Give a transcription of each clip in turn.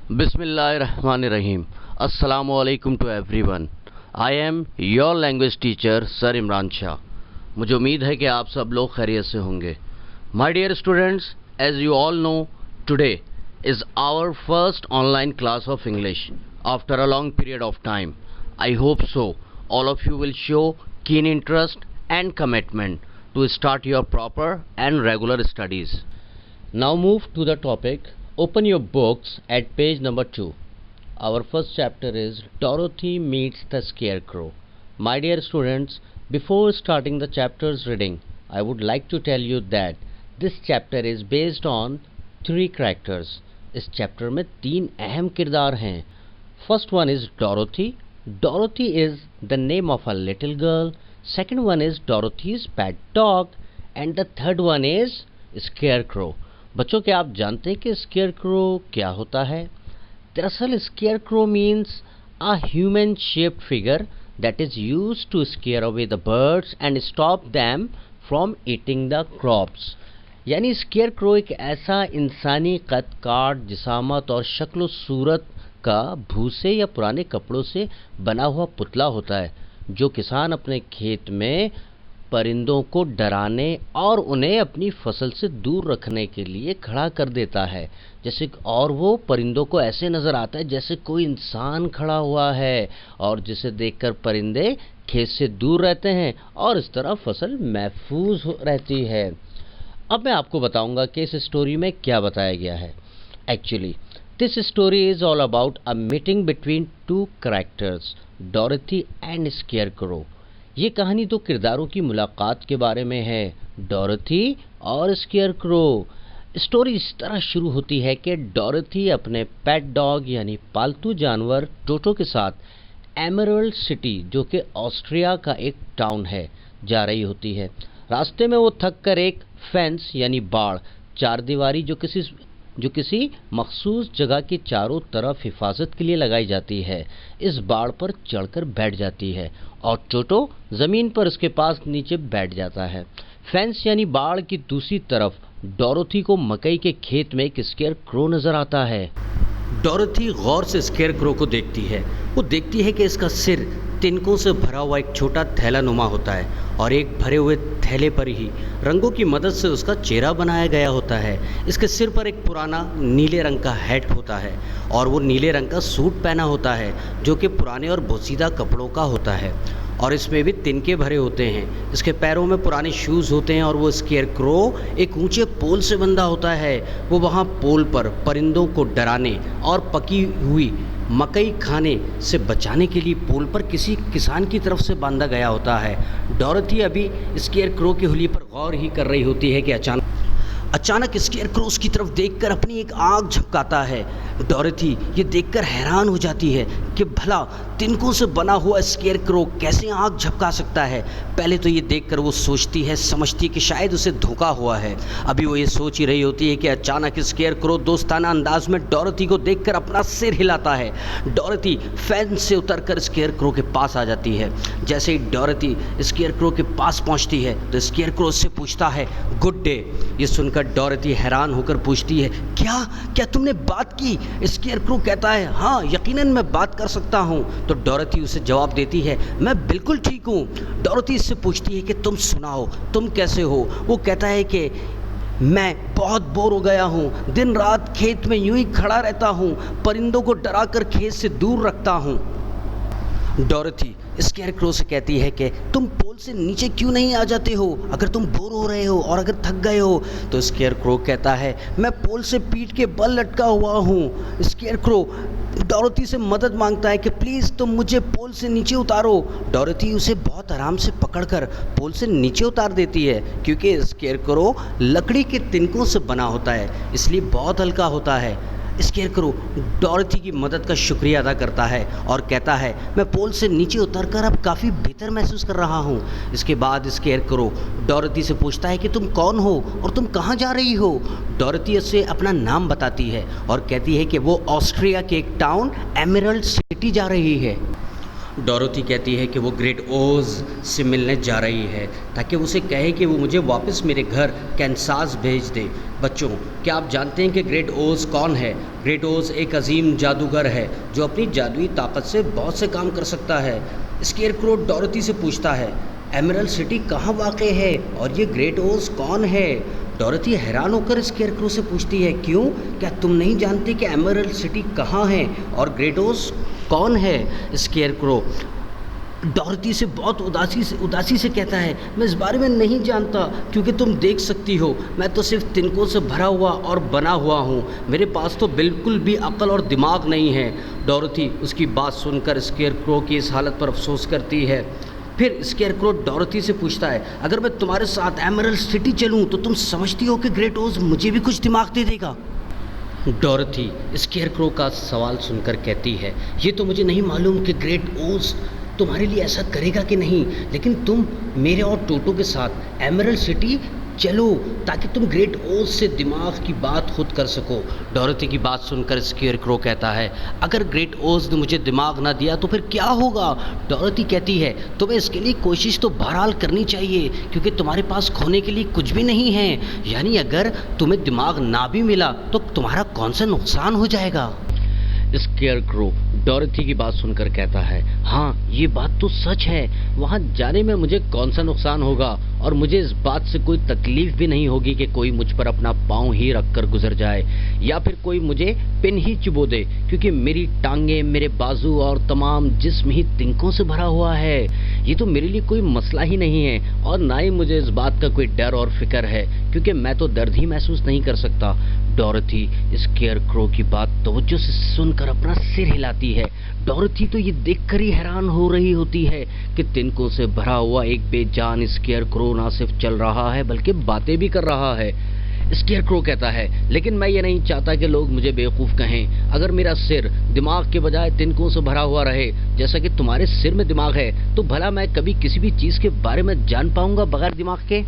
Bismillahirrahmanirrahim. Assalamu alaikum to everyone. I am your language teacher Sir Imran Shah. मुझे उम्मीद है कि आप सब लोग खैरियत से होंगे. My dear students, as you all know, today is our first online class of English after a long period of time. I hope so. All of you will show keen interest and commitment to start your proper and regular studies. Now move to the topic. Open your books at page number 2. Our first chapter is Dorothy Meets the Scarecrow. My dear students, before starting the chapter's reading, I would like to tell you that this chapter is based on 3 characters. इस chapter में 3 अहम किरदार हैं. First one is Dorothy. Dorothy is the name of a little girl. Second one is Dorothy's pet dog. And the third one is Scarecrow. बच्चों, क्या आप जानते हैं कि स्केयरक्रो क्या होता है? दरअसल scarecrow means a human shaped figure that is used to scare away the birds and stop them from eating the crops. यानी स्केयरक्रो एक ऐसा इंसानी कद काट, जिसामत और शक्ल सूरत का भूसे या पुराने कपड़ों से बना हुआ पुतला होता है जो किसान अपने खेत में परिंदों को डराने और उन्हें अपनी फसल से दूर रखने के लिए खड़ा कर देता है. जैसे और वो परिंदों को ऐसे नज़र आता है जैसे कोई इंसान खड़ा हुआ है और जिसे देखकर परिंदे खेत से दूर रहते हैं और इस तरह फसल महफूज रहती है. अब मैं आपको बताऊंगा कि इस स्टोरी में क्या बताया गया है. Actually this story is all about a meeting between 2 characters, Dorothy and Scarecrow. ये कहानी 2 किरदारों की मुलाकात के बारे में है, डोरेथी और स्केयरक्रो. स्टोरी इस तरह शुरू होती है कि डोरेथी अपने पेट डॉग यानी पालतू जानवर टोटो के साथ एमरल्ड सिटी, जो कि ऑस्ट्रिया का एक टाउन है, जा रही होती है. रास्ते में वो थक कर एक फेंस यानी बाड़, 4 दीवारी जो किसी मखसूस जगह की चारों तरफ हिफाजत के लिए लगाई जाती है, इस बाड़ पर चढ़कर बैठ जाती है और टोटो ज़मीन पर उसके पास नीचे बैठ जाता है. फेंस यानी बाड़ की दूसरी तरफ डोरेथी को मकई के खेत में एक स्केयरक्रो नज़र आता है. डोरेथी गौर से स्केयरक्रो को देखती है. वो देखती है कि इसका सिर तिनकों से भरा हुआ एक छोटा थैला नुमा होता है और एक भरे हुए थैले पर ही रंगों की मदद से उसका चेहरा बनाया गया होता है. इसके सिर पर एक पुराना नीले रंग का हैट होता है और वो नीले रंग का सूट पहना होता है जो कि पुराने और बोसीदा कपड़ों का होता है और इसमें भी तिनके भरे होते हैं. इसके पैरों में पुराने शूज़ होते हैं और वो स्केयरक्रो एक ऊंचे पोल से बंधा होता है. वो वहाँ पोल पर परिंदों को डराने और पकी हुई मकई खाने से बचाने के लिए पोल पर किसी किसान की तरफ से बांधा गया होता है. डोरेथी अभी स्केयरक्रो की हुलिये पर गौर ही कर रही होती है कि अचानक स्केयरक्रो उसकी तरफ देखकर अपनी एक आँख झपकाता है. डोरेथी ये देखकर हैरान हो जाती है कि भला तिनकों से बना हुआ स्केयरक्रो कैसे आँख झपका सकता है. पहले तो ये देखकर वो सोचती है, समझती कि शायद उसे धोखा हुआ है. अभी वो ये सोच ही रही होती है कि अचानक स्केयरक्रो दोस्ताना अंदाज में डोरेथी को देखकर अपना सिर हिलाता है. डोरेथी फेंस से उतरकर स्केयरक्रो के पास आ जाती है. जैसे ही डोरेथी स्केयरक्रो के पास पहुंचती है तो स्केयरक्रो उससे पूछता है, गुड डे. ये सुनकर डोरेथी हैरान होकर पूछती है, क्या तुमने बात की? स्केयरक्रो कहता है, हाँ यकीनन मैं बात कर सकता हूँ. तो डोरेथी उसे जवाब देती है, मैं बिल्कुल ठीक हूँ. डोरेथी इससे पूछती है कि तुम सुनाओ, तुम कैसे हो? वो कहता है कि मैं बहुत बोर हो गया हूँ, दिन रात खेत में यूं ही खड़ा रहता हूँ, परिंदों को डराकर खेत से दूर रखता हूँ. डोरेथी स्केयरक्रो से कहती है कि तुम पोल से नीचे क्यों नहीं आ जाते हो अगर तुम बोर हो रहे हो और अगर थक गए हो? तो स्केयरक्रो कहता है, मैं पोल से पीठ के बल लटका हुआ हूँ. स्केयरक्रो डोरेथी से मदद मांगता है कि प्लीज़ तुम मुझे पोल से नीचे उतारो. डोरेथी उसे बहुत आराम से पकड़कर पोल से नीचे उतार देती है क्योंकि स्केयरक्रो लकड़ी के तिनकों से बना होता है, इसलिए बहुत हल्का होता है. स्केयरक्रो डोरेथी की मदद का शुक्रिया अदा करता है और कहता है, मैं पोल से नीचे उतरकर अब काफ़ी बेहतर महसूस कर रहा हूँ. इसके बाद स्केयरक्रो डोरेथी से पूछता है कि तुम कौन हो और तुम कहाँ जा रही हो? डोरेथी उससे अपना नाम बताती है और कहती है कि वो ऑस्ट्रिया के एक टाउन एमरल्ड सिटी जा रही है. डोरोथी कहती है कि वो ग्रेट ओज से मिलने जा रही है ताकि उसे कहे कि वो मुझे वापस मेरे घर कैंसास भेज दे। बच्चों, क्या आप जानते हैं कि ग्रेट ओज कौन है? ग्रेट ओज एक अजीम जादूगर है जो अपनी जादुई ताकत से बहुत से काम कर सकता है। स्केयरक्रो डोरोथी से पूछता है, एमरल्ड सिटी कहाँ वाक़ है और ये ग्रेट ओज कौन है? डोरोथी हैरान होकर स्केयरक्रो से पूछती है, क्यों? क्या तुम नहीं जानते कि एमरल्ड सिटी कहाँ है और ग्रेट ओज कौन है? स्केयरक्रो डोरोथी से बहुत उदासी से कहता है, मैं इस बारे में नहीं जानता, क्योंकि तुम देख सकती हो मैं तो सिर्फ तिनकों से भरा हुआ और बना हुआ हूँ। मेरे पास तो बिल्कुल भी अक्ल और दिमाग नहीं है। डोरोथी उसकी बात सुनकर स्केयरक्रो की इस हालत पर अफसोस करती है। फिर स्केयरक्रो डोरोथी से पूछता है, अगर मैं तुम्हारे साथ एमरल्ड सिटी चलूँ तो तुम समझती हो कि ग्रेट ओज मुझे भी कुछ दिमाग दे देगा? डोरोथी स्केयरक्रो का सवाल सुनकर कहती है, ये तो मुझे नहीं मालूम कि ग्रेट ओज तुम्हारे लिए ऐसा करेगा कि नहीं, लेकिन तुम मेरे और टोटो के साथ एमरल्ड सिटी चलो ताकि तुम ग्रेट ओज से दिमाग की बात खुद कर सको। डोरोथी की बात सुनकर स्केयरक्रो कहता है, अगर ग्रेट ओज ने मुझे दिमाग ना दिया तो फिर क्या होगा? डोरोथी कहती है, तुम्हें इसके लिए कोशिश तो बहरहाल करनी चाहिए, क्योंकि तुम्हारे पास खोने के लिए कुछ भी नहीं है। यानी अगर तुम्हें दिमाग ना भी मिला तो तुम्हारा कौन सा नुकसान हो जाएगा? स्केयरक्रो डोरोथी की बात सुनकर कहता है, हाँ ये बात तो सच है, वहाँ जाने में मुझे कौन सा नुकसान होगा और मुझे इस बात से कोई तकलीफ भी नहीं होगी कि कोई मुझ पर अपना पाँव ही रख कर गुजर जाए या फिर कोई मुझे पिन ही चुबो दे, क्योंकि मेरी टांगे, मेरे बाजू और तमाम जिस्म ही तिनकों से भरा हुआ है। ये तो मेरे लिए कोई मसला ही नहीं है और ना ही मुझे इस बात का कोई डर और फिक्र है, क्योंकि मैं तो दर्द ही महसूस नहीं कर सकता। डोरोथी स्केयरक्रो की बात तवज्जो से सुनकर अपना सिर हिलाती है। डोरोथी तो ये देखकर ही हैरान हो रही होती है कि तिनकों से भरा हुआ एक बेजान स्केयरक्रो ना सिर्फ चल रहा है बल्कि बातें भी कर रहा है। स्केयरक्रो कहता है, लेकिन मैं ये नहीं चाहता कि लोग मुझे बेवकूफ़ कहें। अगर मेरा सिर दिमाग के बजाय तिनकों से भरा हुआ रहे, जैसा कि तुम्हारे सिर में दिमाग है, तो भला मैं कभी किसी भी चीज़ के बारे में जान पाऊंगा बगैर दिमाग के?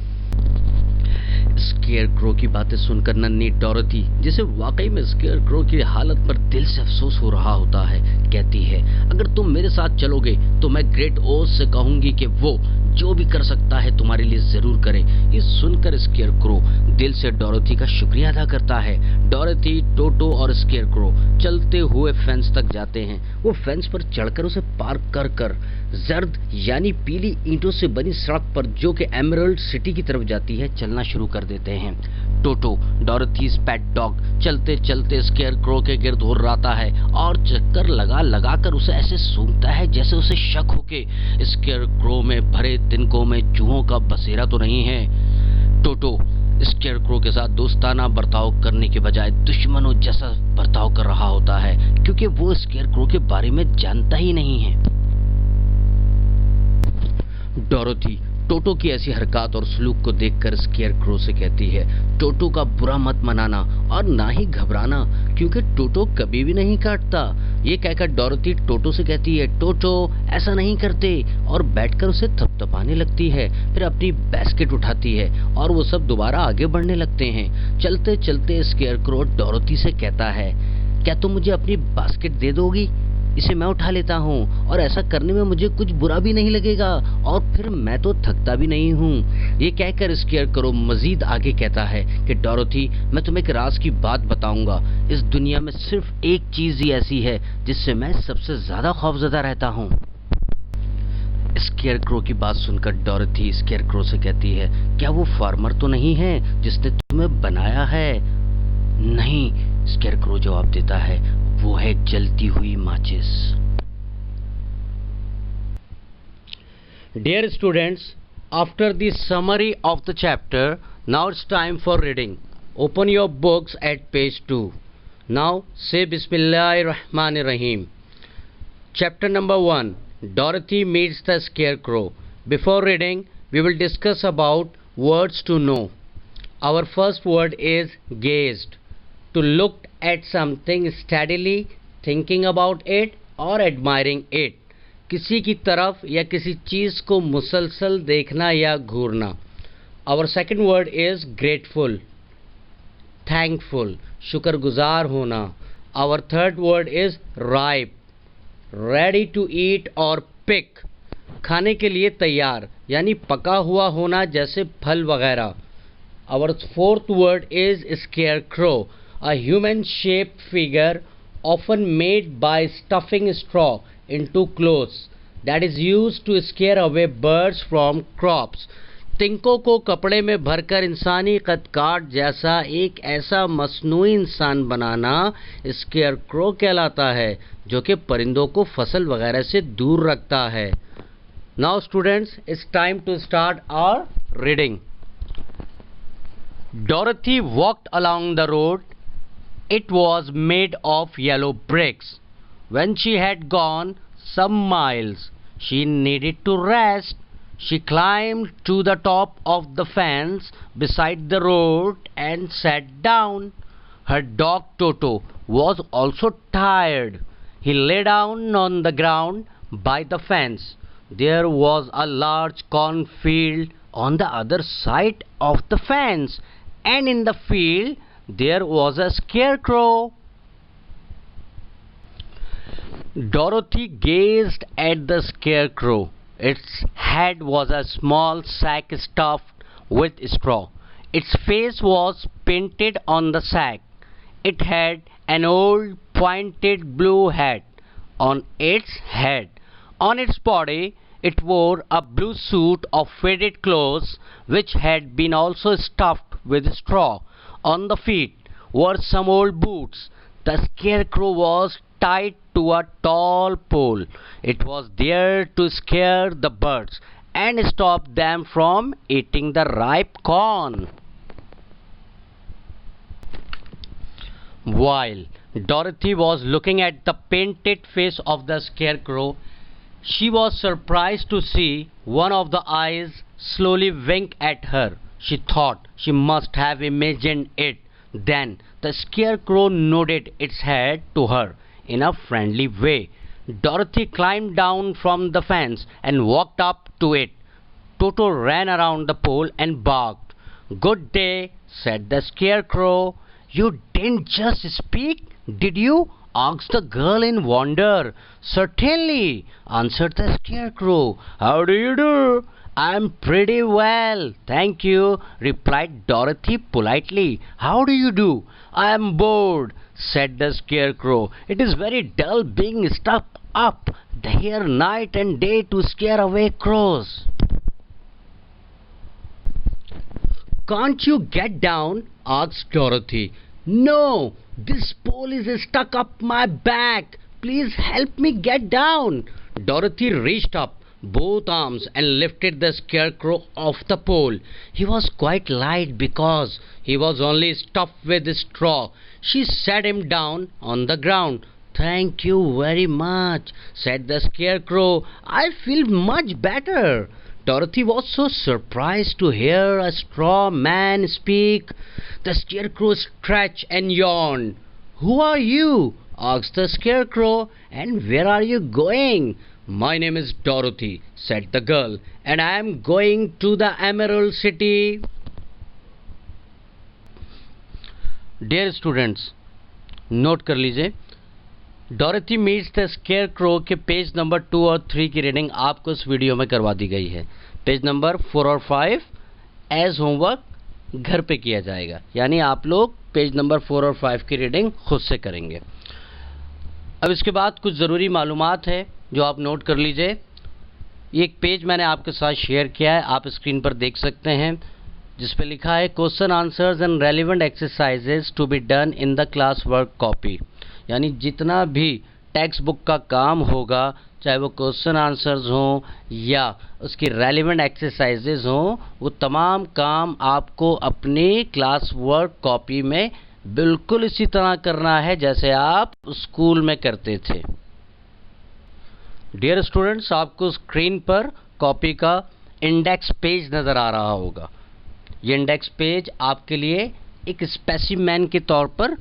स्केयरक्रो की बातें सुनकर नन्ही डोरोथी, जिसे वाकई में स्केयरक्रो की हालत पर दिल से अफसोस हो रहा होता है, कहती है, अगर तुम मेरे साथ चलोगे तो मैं ग्रेट ओज से कहूंगी कि वो जो भी कर सकता है तुम्हारे लिए जरूर करे। ये सुनकर स्केयरक्रो दिल से डोरोथी का शुक्रिया अदा करता है। डोरोथी, टोटो और स्केयरक्रो चलते हुए फेंस तक जाते हैं। वो फेंस पर चढ़कर उसे पार कर जर्द यानी पीली ईंटों से बनी सड़क पर, जो कि एमरल्ड सिटी की तरफ जाती है, चलना शुरू कर देते हैं। टोटो, डोरोथीज पेट डॉग, चलते चलते स्केयरक्रो के गिर्द घुर्राता है और चक्कर लगा कर उसे ऐसे सूंघता है जैसे उसे शक हो के स्केयरक्रो में भरे तिनकों में चूहों का बसेरा तो नहीं है। टोटो स्केयरक्रो के साथ दोस्ताना बर्ताव करने के बजाय दुश्मनों जैसा बर्ताव कर रहा होता है, क्योंकि वो स्केयरक्रो के बारे में जानता ही नहीं है। डोरोथी टोटो की ऐसी हरकत और सलूक को देखकर स्केयरक्रो से कहती है, टोटो का बुरा मत मनाना और ना ही घबराना, क्योंकि टोटो कभी भी नहीं काटता। ये कहकर डोरोथी टोटो से कहती है, टोटो ऐसा नहीं करते, और बैठकर उसे थपथपाने लगती है। फिर अपनी बास्केट उठाती है और वो सब दोबारा आगे बढ़ने लगते हैं। चलते चलते स्केयरक्रो डोरोथी से कहता है, क्या तुम मुझे अपनी बास्केट दे दोगी? इसे मैं उठा लेता हूँ और ऐसा करने में मुझे कुछ बुरा भी नहीं लगेगा और फिर मैं तो थकता भी नहीं हूँ। ये कहकर स्केयरक्रो मजीद आगे कहता है कि डोरोथी, मैं तुम्हें एक राज की बात बताऊंगा। इस दुनिया में सिर्फ एक चीज ही ऐसी है जिससे मैं सबसे ज्यादा खौफजदा रहता हूँ। स्केयरक्रो की बात सुनकर डोरोथी स्केयरक्रो से कहती है, क्या वो फार्मर तो नहीं है जिसने तुम्हें बनाया है? नहीं, स्केयरक्रो जवाब देता है, वो है जलती हुई माचिस। Dear students, after the summary of the chapter, now it's time for reading. Open your books at page 2. Now say Bismillahirrahmanirrahim. Chapter number 1, Dorothy meets the Scarecrow. Before reading, we will discuss about words to know. Our first word is gazed. To look at something steadily, thinking about it or admiring it. किसी की तरफ या किसी चीज़ को मुसलसल देखना या घूरना। Our second word is grateful, thankful, शुक्रगुजार होना। Our third word is ripe, ready to eat or pick, खाने के लिए तैयार यानी पका हुआ होना, जैसे फल वगैरह. Our fourth word is scarecrow, a human-shaped figure often made by stuffing straw into clothes that is used to scare away birds from crops. तिनकों को कपड़े में भरकर इंसानी कदकाठ जैसा एक ऐसा मसनूई इंसान बनाना स्केयरक्रो कहलाता है, जो कि परिंदों को फसल वगैरह से दूर रखता है. Now students, it's time to start our reading. Dorothy walked along the road. It was made of yellow bricks. When she had gone some miles, she needed to rest. She climbed to the top of the fence beside the road and sat down. Her dog Toto was also tired. He lay down on the ground by the fence. There was a large cornfield on the other side of the fence, and in the field there was a scarecrow. Dorothy gazed at the scarecrow. Its head was a small sack stuffed with straw. Its face was painted on the sack. It had an old pointed blue hat on its head. On its body it wore a blue suit of faded clothes which had been also stuffed with straw. On the feet were some old boots. The scarecrow was tied to a tall pole. It was there to scare the birds and stop them from eating the ripe corn. While Dorothy was looking at the painted face of the scarecrow, she was surprised to see one of the eyes slowly wink at her. She thought she must have imagined it. Then the scarecrow nodded its head to her in a friendly way. Dorothy climbed down from the fence and walked up to it. Toto ran around the pole and barked. "Good day," said the scarecrow. "You didn't just speak, did you?" asked the girl in wonder. "Certainly," answered the scarecrow. "How do you do?" "I'm pretty well, thank you," replied Dorothy politely. "How do you do?" "I am bored," said the scarecrow. "It is very dull being stuck up here night and day to scare away crows." "Can't you get down?" asked Dorothy. "No, this pole is stuck up my back. Please help me get down." Dorothy reached up both arms and lifted the scarecrow off the pole. He was quite light because he was only stuffed with straw. She sat him down on the ground. "Thank you very much," said the scarecrow. "I feel much better." Dorothy was so surprised to hear a straw man speak. The scarecrow stretched and yawned. "Who are you?" asked the scarecrow, "and where are you going?" "My name is Dorothy," said the girl, "and I am going to the Emerald City." Dear students, note कर लीजिए, डोरेथी meets the scarecrow के page number 2 और 3 की reading आपको इस video में करवा दी गई है. पेज नंबर 4 और 5 एज होमवर्क घर पे किया जाएगा, यानी आप लोग पेज नंबर 4 और 5 की रीडिंग खुद से करेंगे. अब इसके बाद कुछ ज़रूरी मालूमात है जो आप नोट कर लीजिए. ये एक पेज मैंने आपके साथ शेयर किया है, आप स्क्रीन पर देख सकते हैं, जिस पे लिखा है question answers and relevant exercises to be done in the class work copy. यानी जितना भी टेक्स्ट बुक का काम होगा, चाहे वो क्वेश्चन आंसर्स हों या उसकी रेलिवेंट एक्सरसाइजेज हों, वो तमाम काम आपको अपनी क्लास वर्क कॉपी में बिल्कुल इसी तरह करना है जैसे आप स्कूल में करते थे. डियर स्टूडेंट्स, आपको स्क्रीन पर कॉपी का इंडेक्स पेज नज़र आ रहा होगा. ये इंडेक्स पेज आपके लिए एक स्पेसिमेन के तौर पर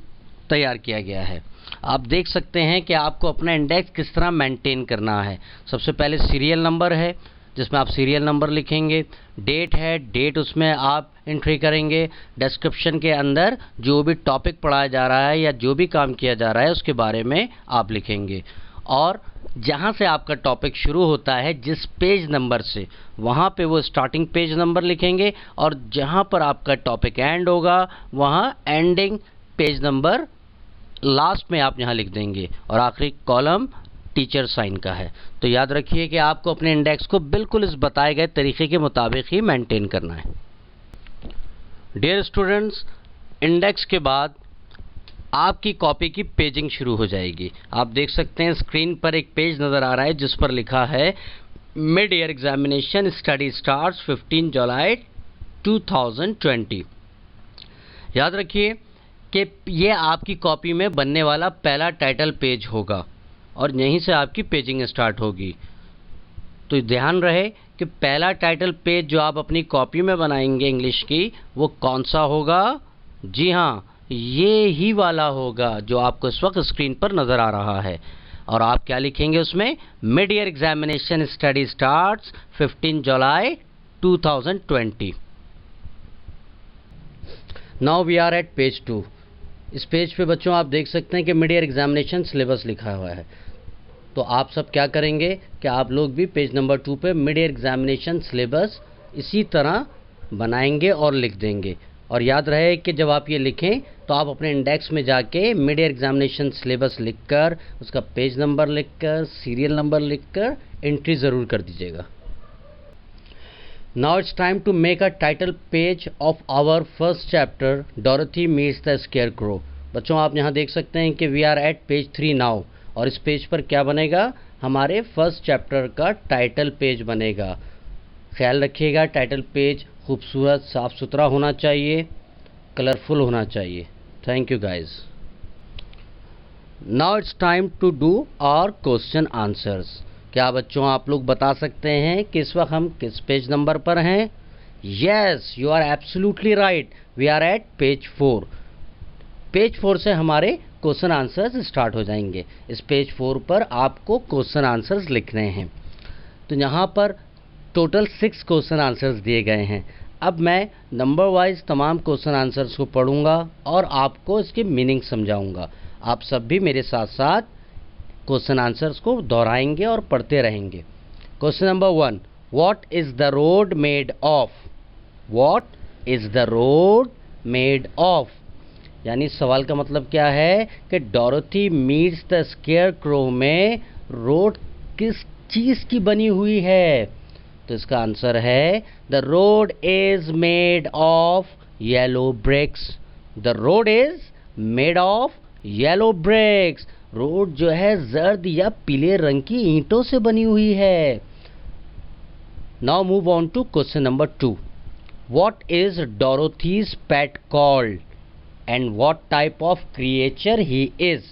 तैयार किया गया है. आप देख सकते हैं कि आपको अपना इंडेक्स किस तरह मेंटेन करना है. सबसे पहले सीरियल नंबर है, जिसमें आप सीरियल नंबर लिखेंगे. डेट है, डेट उसमें आप एंट्री करेंगे. डिस्क्रिप्शन के अंदर जो भी टॉपिक पढ़ाया जा रहा है या जो भी काम किया जा रहा है उसके बारे में आप लिखेंगे. और जहाँ से आपका टॉपिक शुरू होता है, जिस पेज नंबर से, वहाँ पे वो स्टार्टिंग पेज नंबर लिखेंगे और जहाँ पर आपका टॉपिक एंड होगा वहाँ एंडिंग पेज नंबर लास्ट में आप यहाँ लिख देंगे और आखिरी कॉलम टीचर साइन का है। तो याद रखिए कि आपको अपने इंडेक्स को बिल्कुल इस बताए गए तरीके के मुताबिक ही मेंटेन करना है। डियर स्टूडेंट्स, इंडेक्स के बाद आपकी कॉपी की पेजिंग शुरू हो जाएगी। आप देख सकते हैं स्क्रीन पर एक पेज नज़र आ रहा है जिस पर लिखा है mid year examination study starts 15 July 2020। याद रखिए कि ये आपकी कॉपी में बनने वाला पहला टाइटल पेज होगा और यहीं से आपकी पेजिंग स्टार्ट होगी। तो ध्यान रहे कि पहला टाइटल पेज जो आप अपनी कॉपी में बनाएंगे इंग्लिश की, वो कौन सा होगा? जी हाँ, ये ही वाला होगा जो आपको इस वक्त स्क्रीन पर नज़र आ रहा है। और आप क्या लिखेंगे उसमें? Mid year examination study starts 15 July 2020। Now we are at page 2। इस पेज पे बच्चों आप देख सकते हैं कि मिड ईयर एग्जामिनेशन सिलेबस लिखा हुआ है। तो आप सब क्या करेंगे कि आप लोग भी पेज नंबर 2 पे मिड ईयर एग्जामिनेशन सिलेबस इसी तरह बनाएंगे और लिख देंगे। और याद रहे कि जब आप ये लिखें तो आप अपने इंडेक्स में जाके मिड ईयर एग्जामिनेशन सिलेबस लिखकर, उसका पेज नंबर लिखकर, सीरियल नंबर लिखकर एंट्री ज़रूर कर दीजिएगा। Now it's time to make a title page of our first chapter Dorothy meets the scarecrow. बच्चों आप यहाँ देख सकते हैं कि we are at page 3 now. और इस पेज पर क्या बनेगा? हमारे फर्स्ट चैप्टर का टाइटल पेज बनेगा। ख्याल रखिएगा टाइटल पेज खूबसूरत, साफ़ सुथरा होना चाहिए, कलरफुल होना चाहिए। Thank you guys. Now it's time to do our question answers. क्या बच्चों आप लोग बता सकते हैं कि इस वक्त हम किस पेज नंबर पर हैं? Yes, you are absolutely right, we are at page 4। Page 4 से हमारे क्वेश्चन आंसर्स स्टार्ट हो जाएंगे। इस पेज 4 पर आपको क्वेश्चन आंसर्स लिखने हैं। तो यहाँ पर टोटल 6 क्वेश्चन आंसर्स दिए गए हैं। अब मैं नंबर वाइज तमाम क्वेश्चन आंसर्स को पढ़ूंगा और आपको इसकी मीनिंग समझाऊंगा। आप सब भी मेरे साथ साथ क्वेश्चन आंसर्स को दोहराएंगे और पढ़ते रहेंगे। Question number 1, what is the road made of? What is the road made of? यानी सवाल का मतलब क्या है कि डोरथी मीट्स द स्केयरक्रो में रोड किस चीज़ की बनी हुई है? तो इसका आंसर है the road is made of yellow bricks. The road is made of yellow bricks. Road जो है जर्द या पीले रंग की ईंटों से बनी हुई है। Now move on to question number 2। What is Dorothy's pet called and what type of creature he is?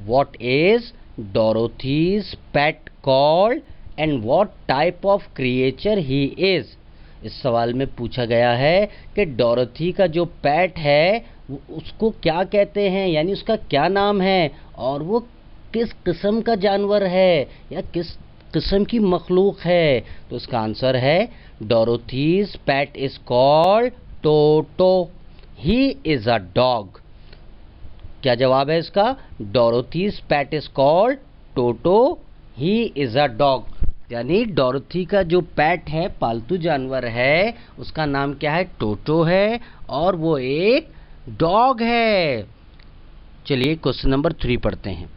What is Dorothy's pet called and what type of creature he is? इस सवाल में पूछा गया है कि डोरथी का जो पेट है उसको क्या कहते हैं, यानी उसका क्या नाम है और वो किस किस्म का जानवर है या किस किस्म की मखलूक है। तो इसका आंसर है Dorothy's pet is called Toto. He is a dog। क्या जवाब है इसका? Dorothy's pet is called Toto, he is a dog. यानी डोरथी का जो पेट है, पालतू जानवर है, उसका नाम क्या है? टोटो है और वो एक डॉग है। चलिए क्वेश्चन नंबर 3 पढ़ते हैं।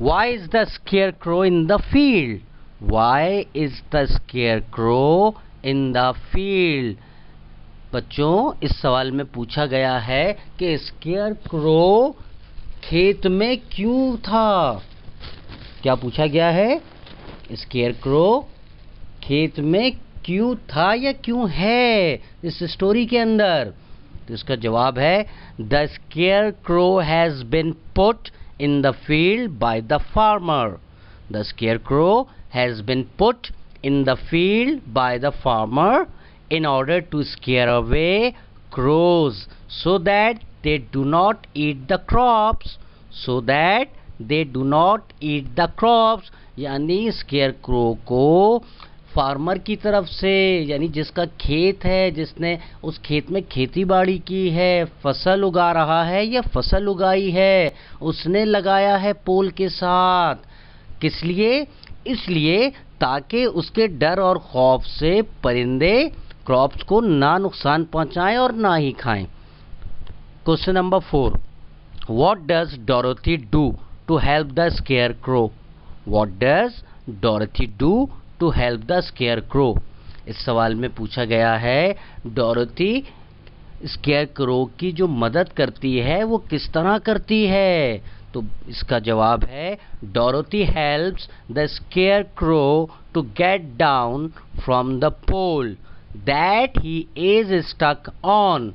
Why is the scarecrow in the field? Why is the scarecrow in the field? बच्चों इस सवाल में पूछा गया है कि स्केयरक्रो खेत में क्यों था? क्या पूछा गया है? स्केयरक्रो खेत में क्यों था या क्यों है इस स्टोरी के अंदर? तो इसका जवाब है the scarecrow has been put in the field by the farmer. The scarecrow has been put in the field by the farmer in order to scare away crows so that they do not eat the crops, so that they do not eat the crops। यानी scarecrow को farmer की तरफ से, यानी जिसका खेत है, जिसने उस खेत में खेती बाड़ी की है, फसल उगा रहा है या फसल उगाई है, उसने लगाया है पोल के साथ किस लिए? इसलिए ताकि उसके डर और खौफ से परिंदे क्रॉप्स को ना नुकसान पहुंचाएं और ना ही खाएं। Question number 4, what does Dorothy do to help the scarecrow? What does Dorothy do to help the scarecrow? इस सवाल में पूछा गया है डोरोथी स्केयर क्रो की जो मदद करती है वो किस तरह करती है? तो इसका जवाब है Dorothy helps the scarecrow to get down from the pole that he is stuck on.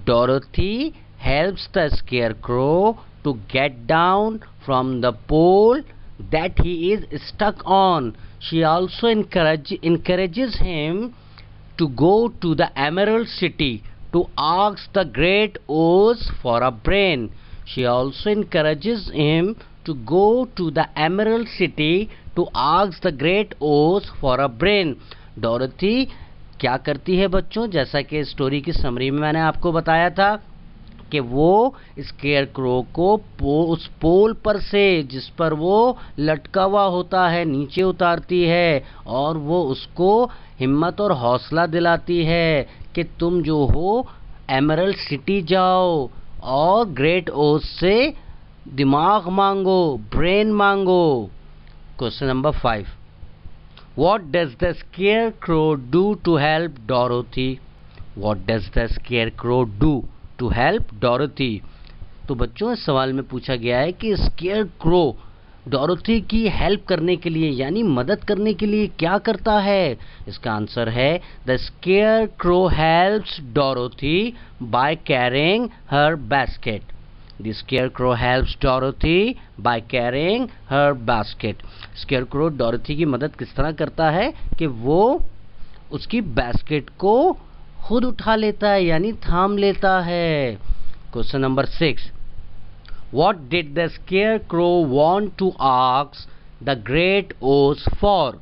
Dorothy helps the scarecrow to get down from the pole that he is stuck on. She also encourages him to go to the Emerald City to ask the Great Oz for a brain. She also encourages him to go to the Emerald City to ask the Great Oz for a brain. Dorothy क्या करती है बच्चों? जैसा कि story की summary में मैंने आपको बताया था कि वो स्केयर क्रो को उस पोल पर से जिस पर वो लटका हुआ होता है नीचे उतारती है और वो उसको हिम्मत और हौसला दिलाती है कि तुम जो हो एमरल्ड सिटी जाओ और ग्रेट ओज से दिमाग मांगो, ब्रेन मांगो। Question number 5, what does the scarecrow do to help Dorothy? What does the scarecrow do to help Dorothy? तो बच्चों इस सवाल में पूछा गया है कि स्केयर क्रो डोरोथी की हेल्प करने के लिए यानी मदद करने के लिए क्या करता है? इसका आंसर है the square crow helps Dorothy by carrying her basket. The square crow helps Dorothy by carrying her basket. Square crow Dorothy की मदद किस तरह करता है कि वो उसकी बास्केट को खुद उठा लेता है यानी थाम लेता है। Question number 6, what did the scarecrow want to ask the great Oz for?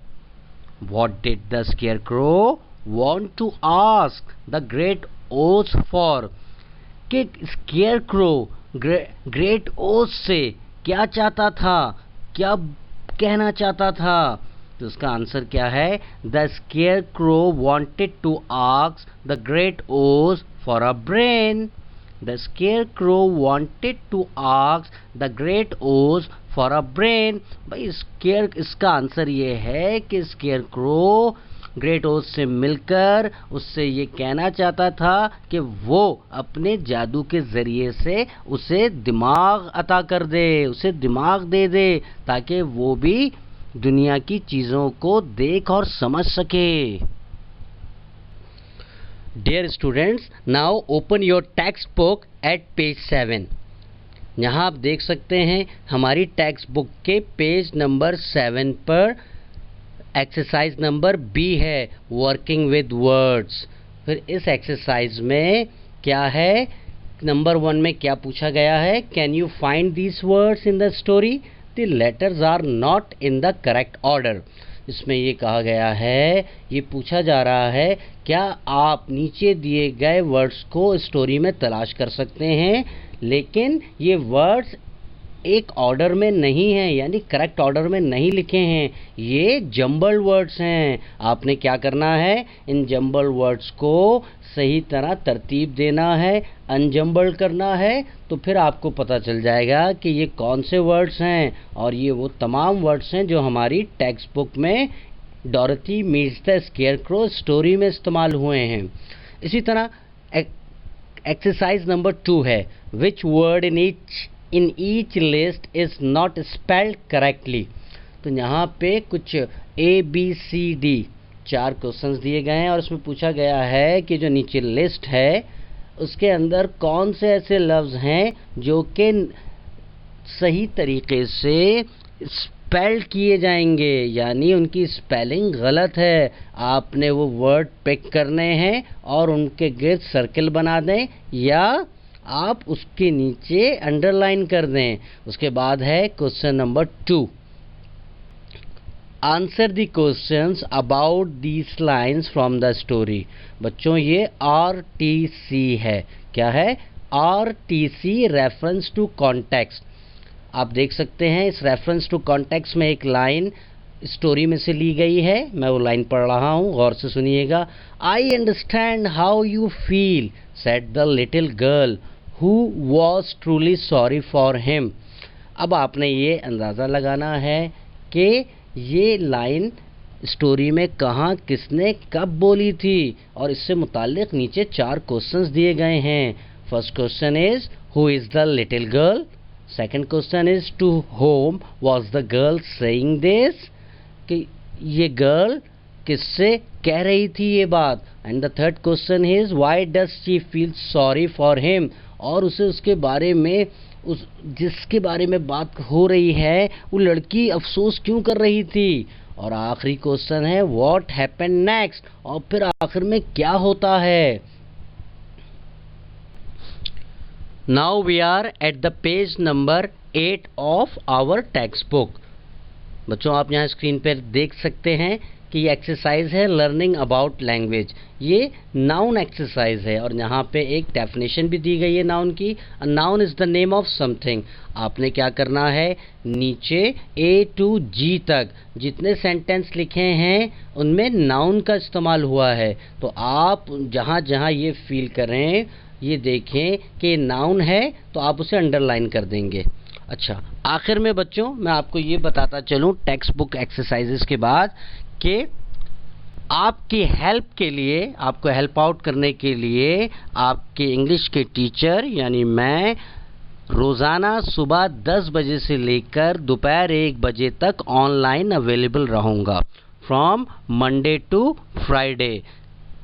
What did the scarecrow want to ask the great Oz for? कि स्केयर क्रो ग्रेट ओज से क्या चाहता था, क्या कहना चाहता था? तो उसका आंसर क्या है? The scarecrow wanted to ask the great Oz for a brain. The scarecrow wanted to ask the great Oz for a brain. भाई स्केयर, इसका आंसर ये है कि स्केयर क्रो ग्रेट ओज से मिलकर उससे ये कहना चाहता था कि वो अपने जादू के जरिए से उसे दिमाग अता कर दे, उसे दिमाग दे दे ताकि वो भी दुनिया की चीज़ों को देख और समझ सके। Dear students, now open your text book at page 7। यहाँ आप देख सकते हैं हमारी टेक्स्ट बुक के पेज नंबर 7 पर एक्सरसाइज नंबर बी है, वर्किंग विद वर्ड्स। फिर इस एक्सरसाइज में क्या है? नंबर 1 में क्या पूछा गया है? Can you find these words in the story? The letters are not in the correct order. इसमें ये कहा गया है, ये पूछा जा रहा है क्या आप नीचे दिए गए वर्ड्स को स्टोरी में तलाश कर सकते हैं, लेकिन ये वर्ड्स एक ऑर्डर में नहीं हैं यानी करेक्ट ऑर्डर में नहीं लिखे हैं, ये जंबल्ड वर्ड्स हैं। आपने क्या करना है? इन जंबल्ड वर्ड्स को सही तरह तरतीब देना है, अनजंबल्ड करना है, तो फिर आपको पता चल जाएगा कि ये कौन से वर्ड्स हैं। और ये वो तमाम वर्ड्स हैं जो हमारी टेक्स्ट बुक में Dorothy meets the scarecrow story में इस्तेमाल हुए हैं। इसी तरह एक्सरसाइज नंबर 2 है, which word in each list is not spelled correctly. तो यहाँ पे कुछ ABCD 4 क्वेश्चंस दिए गए हैं और उसमें पूछा गया है कि जो नीचे लिस्ट है उसके अंदर कौन से ऐसे लफ्ज़ हैं जो कि सही तरीके से स्पेल्ड किए जाएंगे यानी उनकी स्पेलिंग गलत है। आपने वो वर्ड पिक करने हैं और उनके गिर्द सर्कल बना दें या आप उसके नीचे अंडरलाइन कर दें। उसके बाद है question number 2, answer the questions about these lines from the story. बच्चों ये RTC है। क्या है? RTC, reference to context. आप देख सकते हैं इस रेफरेंस टू कॉन्टेक्स्ट में एक लाइन स्टोरी में से ली गई है, मैं वो लाइन पढ़ रहा हूँ, गौर से सुनिएगा। I understand how you feel said the little girl who was truly sorry for him. अब आपने ये अंदाज़ा लगाना है कि ये लाइन स्टोरी में कहाँ, किसने, कब बोली थी, और इससे मुताल्लिक नीचे 4 क्वेश्चंस दिए गए हैं। First question is who is the little girl, second question is to whom was the girl saying this, कि ये गर्ल किससे कह रही थी ये बात, and the third question is why does she feel sorry for him, और उसे उसके बारे में, उस जिसके बारे में बात हो रही है वो लड़की अफसोस क्यों कर रही थी, और आखिरी क्वेश्चन है व्हाट हैपेंड नेक्स्ट, और फिर आखिर में क्या होता है। Now we are at the page number 8 of our text book. बच्चों आप यहाँ स्क्रीन पर देख सकते हैं कि ये एक्सरसाइज है लर्निंग अबाउट लैंग्वेज, ये नाउन एक्सरसाइज है, और यहाँ पे एक डेफिनेशन भी दी गई है नाउन की। A noun is the name of something. आपने क्या करना है, नीचे A to G तक जितने सेंटेंस लिखे हैं उनमें नाउन का इस्तेमाल हुआ है, तो आप जहाँ जहाँ ये फील करें, ये देखें कि नाउन है, तो आप उसे अंडरलाइन कर देंगे। अच्छा, आखिर में बच्चों मैं आपको ये बताता चलूँ टेक्स्ट बुक एक्सरसाइजेस के बाद कि आपकी हेल्प के लिए, आपको हेल्प आउट करने के लिए आपके इंग्लिश के टीचर यानी मैं रोज़ाना सुबह 10 बजे से लेकर दोपहर 1 बजे तक ऑनलाइन अवेलेबल रहूँगा फ्रॉम मंडे टू फ्राइडे।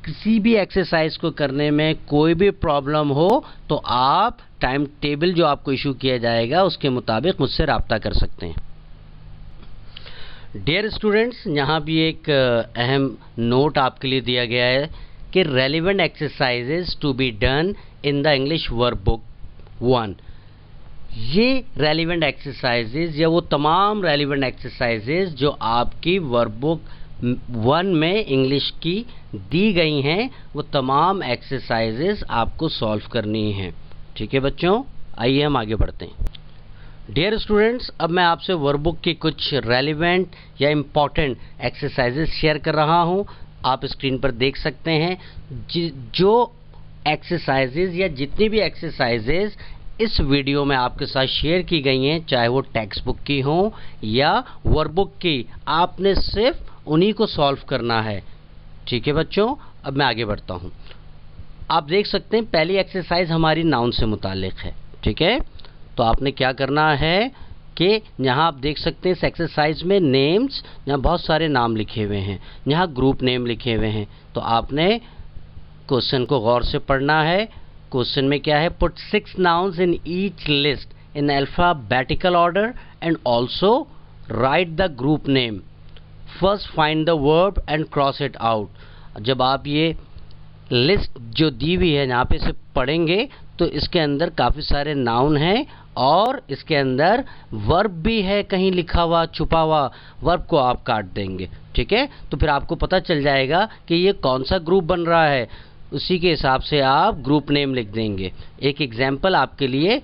किसी भी एक्सरसाइज को करने में कोई भी प्रॉब्लम हो तो आप टाइम टेबल जो आपको इशू किया जाएगा उसके मुताबिक मुझसे रब्ता कर सकते हैं। डियर स्टूडेंट्स, यहाँ भी एक अहम नोट आपके लिए दिया गया है कि relevant exercises to be done in the English verb book 1। ये रेलिवेंट एक्सरसाइजेज या वो तमाम रेलिवेंट एक्सरसाइजेज जो आपकी वर्ब बुक 1 में इंग्लिश की दी गई हैं, वो तमाम एक्सरसाइजेज आपको सॉल्व करनी हैं। ठीक है बच्चों, आइए हम आगे बढ़ते हैं। डियर स्टूडेंट्स, अब मैं आपसे वर्ब बुक की कुछ रेलिवेंट या इम्पॉर्टेंट एक्सरसाइजेज शेयर कर रहा हूँ। आप स्क्रीन पर देख सकते हैं जो एक्सरसाइजेज या जितनी भी एक्सरसाइजेज इस वीडियो में आपके साथ शेयर की गई हैं, चाहे वो टेक्स्ट बुक की हो या वर्ब बुक की, आपने सिर्फ उन्हीं को सॉल्व करना है। ठीक है बच्चों, अब मैं आगे बढ़ता हूँ। आप देख सकते हैं पहली एक्सरसाइज हमारी नाउन से मुतालिक है। ठीक है, तो आपने क्या करना है कि यहाँ आप देख सकते हैं इस एक्सरसाइज में नेम्स, यहाँ बहुत सारे नाम लिखे हुए हैं, यहाँ ग्रुप नेम लिखे हुए हैं, तो आपने क्वेश्चन को गौर से पढ़ना है। क्वेश्चन में क्या है, put 6 nouns in each list in alphabetical order and also right the group name. First find the verb and cross it out. जब आप ये लिस्ट जो दी हुई है यहाँ पे से पढ़ेंगे तो इसके अंदर काफ़ी सारे नाउन हैं और इसके अंदर वर्ब भी है कहीं लिखा हुआ, छुपा हुआ, वर्ब को आप काट देंगे। ठीक है, तो फिर आपको पता चल जाएगा कि ये कौन सा ग्रुप बन रहा है, उसी के हिसाब से आप ग्रुप नेम लिख देंगे। एक एग्जाम्पल आपके लिए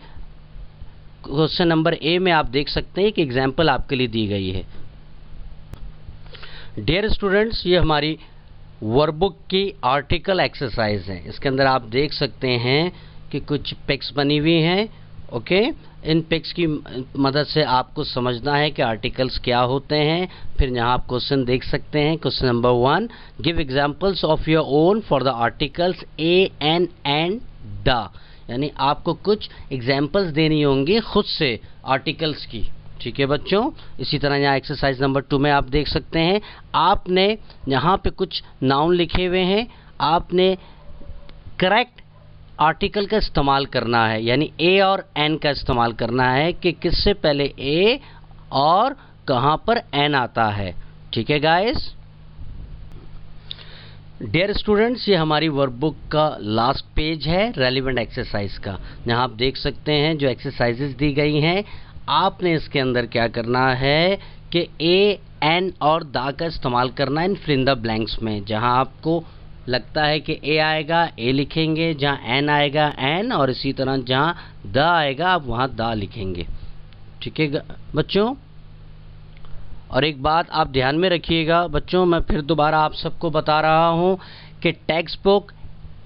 क्वेश्चन नंबर ए में आप देख सकते हैं, एक एग्जाम्पल आपके लिए दी गई है। डियर स्टूडेंट्स, ये हमारी वर्ब बुक की आर्टिकल एक्सरसाइज है। इसके अंदर आप देख सकते हैं कि कुछ पिक्स बनी हुई हैं। ओके, इन पिक्स की मदद से आपको समझना है कि आर्टिकल्स क्या होते हैं। फिर यहाँ आप क्वेश्चन देख सकते हैं। Question number 1, give examples of your own for the articles A an and the, यानी आपको कुछ एग्जांपल्स देनी होंगी खुद से आर्टिकल्स की। ठीक है बच्चों, इसी तरह यहाँ एक्सरसाइज नंबर 2 में आप देख सकते हैं, आपने यहाँ पे कुछ नाउन लिखे हुए हैं, आपने करेक्ट आर्टिकल का इस्तेमाल करना है, यानी ए और एन का इस्तेमाल करना है कि किससे पहले ए और कहाँ पर एन आता है। ठीक है गाइस। डियर स्टूडेंट्स, ये हमारी वर्क बुक का लास्ट पेज है रेलिवेंट एक्सरसाइज का। यहाँ आप देख सकते हैं जो एक्सरसाइजेज दी गई हैं, आपने इसके अंदर क्या करना है कि ए एन और द का इस्तेमाल करना है इन फिल इन द ब्लैंक्स में। जहाँ आपको लगता है कि ए आएगा ए लिखेंगे, जहाँ एन आएगा एन, और इसी तरह जहाँ द आएगा आप वहाँ द लिखेंगे। ठीक है बच्चों। और एक बात आप ध्यान में रखिएगा बच्चों, मैं फिर दोबारा आप सबको बता रहा हूं कि टेक्स्ट बुक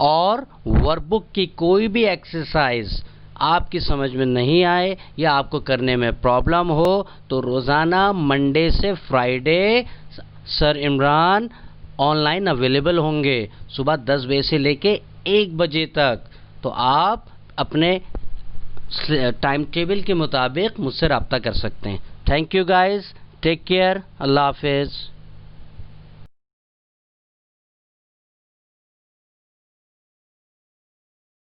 और वर्कबुक की कोई भी एक्सरसाइज आपकी समझ में नहीं आए या आपको करने में प्रॉब्लम हो तो रोज़ाना मंडे से Friday sir Imran online available होंगे सुबह 10 बजे से लेके 1 बजे तक। तो आप अपने टाइम टेबल के मुताबिक मुझसे रब्ता कर सकते हैं। Thank you guys, take care, अल्लाह हाफिज़।